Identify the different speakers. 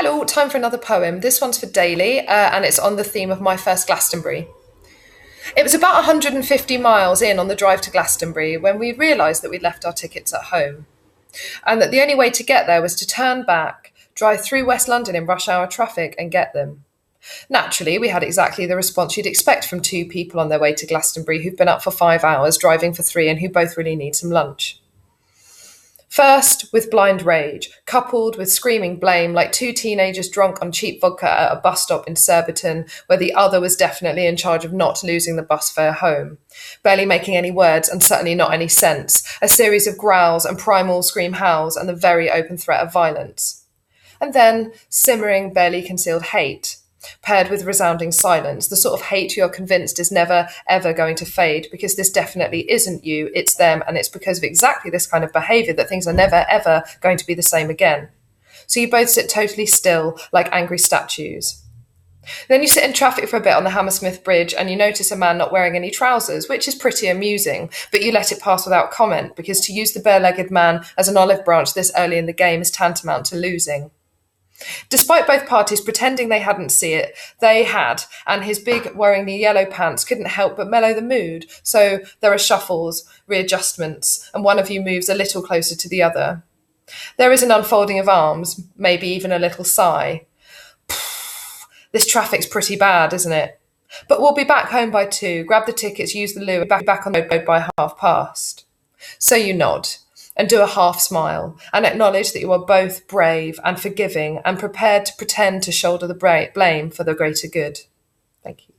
Speaker 1: Hello, time for another poem. This one's for Daly, and it's on the theme of my first Glastonbury. It was about 150 miles in on the drive to Glastonbury when we realised that we'd left our tickets at home, and that the only way to get there was to turn back, drive through West London in rush hour traffic, and get them. Naturally, we had exactly the response you'd expect from two people on their way to Glastonbury who've been up for 5 hours, driving for three, and who both really need some lunch. First, with blind rage, coupled with screaming blame like two teenagers drunk on cheap vodka at a bus stop in Surbiton, where the other was definitely in charge of not losing the bus fare home. Barely making any words and certainly not any sense, a series of growls and primal scream howls and the very open threat of violence. And then simmering, barely concealed hate, paired with resounding silence, the sort of hate you're convinced is never, ever going to fade because this definitely isn't you, it's them, and it's because of exactly this kind of behaviour that things are never, ever going to be the same again. So you both sit totally still, like angry statues. Then you sit in traffic for a bit on the Hammersmith Bridge and you notice a man not wearing any trousers, which is pretty amusing, but you let it pass without comment because to use the bare-legged man as an olive branch this early in the game is tantamount to losing. Despite both parties pretending they hadn't seen it, they had, and his big, worryingly yellow pants couldn't help but mellow the mood, so there are shuffles, readjustments, and one of you moves a little closer to the other. There is an unfolding of arms, maybe even a little sigh. This traffic's pretty bad, isn't it? But we'll be back home by 2, grab the tickets, use the loo, and back on the road by past. So you nod and do a half smile and acknowledge that you are both brave and forgiving and prepared to pretend to shoulder the blame for the greater good. Thank you.